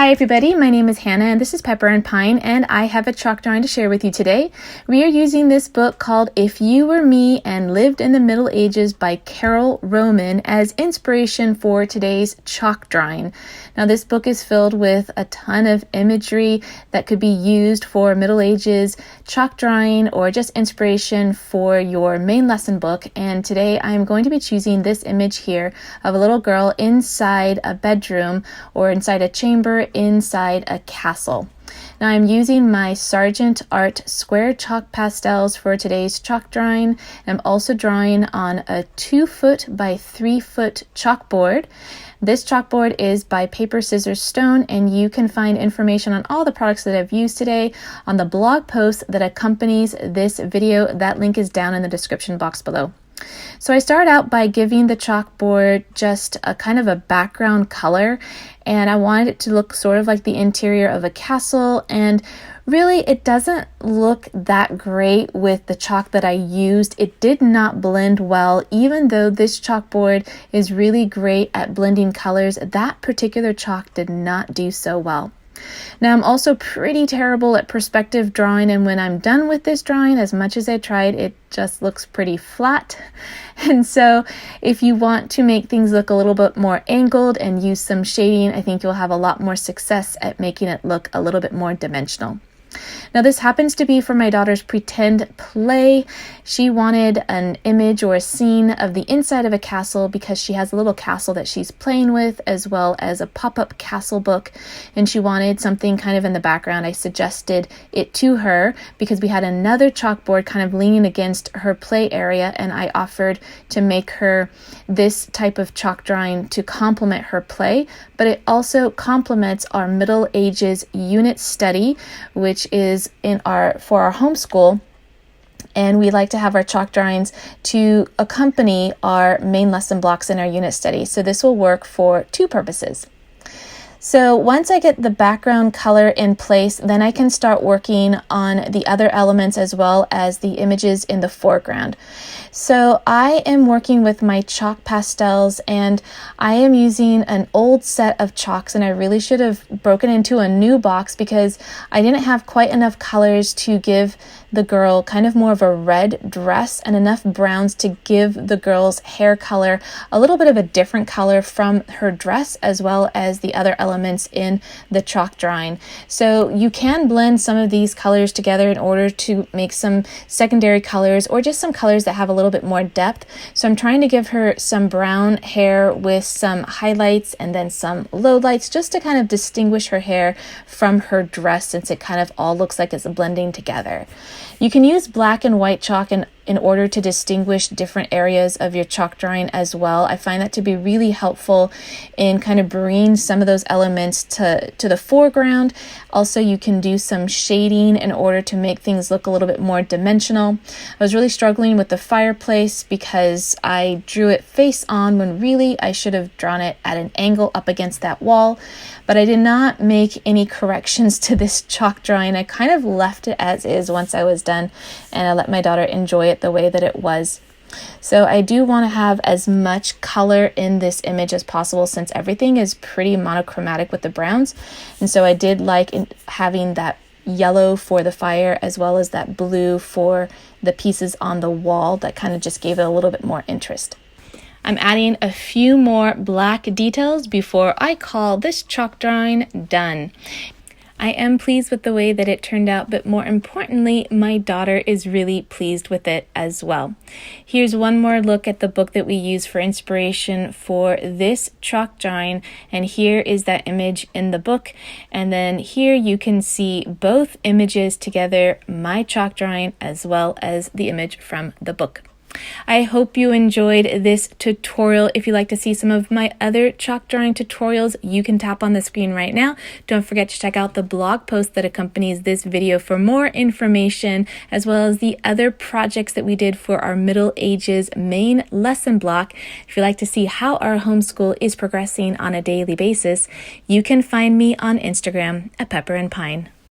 Hi everybody, my name is Hannah and this is Pepper and Pine, and I have a chalk drawing to share with you today. We are using this book called If You Were Me and Lived in the Middle Ages by Carole P as inspiration for today's chalk drawing. Now this book is filled with a ton of imagery that could be used for Middle Ages chalk drawing or just inspiration for your main lesson book, and today I am going to be choosing this image here of a little girl inside a bedroom or inside a chamber inside a castle. Now I'm using my Sargent Art square chalk pastels for today's chalk drawing. I'm also drawing on a 2-foot by 3-foot chalkboard. This chalkboard is by Paper, Scissors, Stone, and you can find information on all the products that I've used today on the blog post that accompanies this video. That link is down in the description box below. So I start out by giving the chalkboard just a kind of a background color, and I wanted it to look sort of like the interior of a castle, and really it doesn't look that great with the chalk that I used. It did not blend well. Even though this chalkboard is really great at blending colors, that particular chalk did not do so well. Now I'm also pretty terrible at perspective drawing, and when I'm done with this drawing, as much as I tried, it just looks pretty flat. And so if you want to make things look a little bit more angled and use some shading, I think you'll have a lot more success at making it look a little bit more dimensional. Now this happens to be for my daughter's pretend play. She wanted an image or a scene of the inside of a castle because she has a little castle that she's playing with, as well as a pop-up castle book, and she wanted something kind of in the background. I suggested it to her because we had another chalkboard kind of leaning against her play area, and I offered to make her this type of chalk drawing to complement her play, but it also complements our Middle Ages unit study, which is for our homeschool, and we like to have our chalk drawings to accompany our main lesson blocks in our unit study. So this will work for two purposes. So once I get the background color in place, then I can start working on the other elements as well as the images in the foreground. So I am working with my chalk pastels, and I am using an old set of chalks, and I really should have broken into a new box because I didn't have quite enough colors to give the girl kind of more of a red dress and enough browns to give the girl's hair color a little bit of a different color from her dress as well as the other elements in the chalk drawing. So you can blend some of these colors together in order to make some secondary colors or just some colors that have a little bit more depth. So I'm trying to give her some brown hair with some highlights and then some lowlights just to kind of distinguish her hair from her dress, since it kind of all looks like it's blending together. You can use black and white chalk in order to distinguish different areas of your chalk drawing as well. I find that to be really helpful in kind of bringing some of those elements to the foreground. Also, you can do some shading in order to make things look a little bit more dimensional. I was really struggling with the fireplace because I drew it face on when really I should have drawn it at an angle up against that wall, but I did not make any corrections to this chalk drawing. I kind of left it as is once I was done, and I let my daughter enjoy it the way that it was. So I do want to have as much color in this image as possible, since everything is pretty monochromatic with the browns, and so I did like having that yellow for the fire as well as that blue for the pieces on the wall. That kind of just gave it a little bit more interest. I'm adding a few more black details before I call this chalk drawing done. I am pleased with the way that it turned out, but more importantly, my daughter is really pleased with it as well. Here's one more look at the book that we use for inspiration for this chalk drawing, and here is that image in the book. And then here you can see both images together, my chalk drawing as well as the image from the book. I hope you enjoyed this tutorial. If you'd like to see some of my other chalk drawing tutorials, you can tap on the screen right now. Don't forget to check out the blog post that accompanies this video for more information, as well as the other projects that we did for our Middle Ages main lesson block. If you'd like to see how our homeschool is progressing on a daily basis, you can find me on Instagram at Pepper and Pine.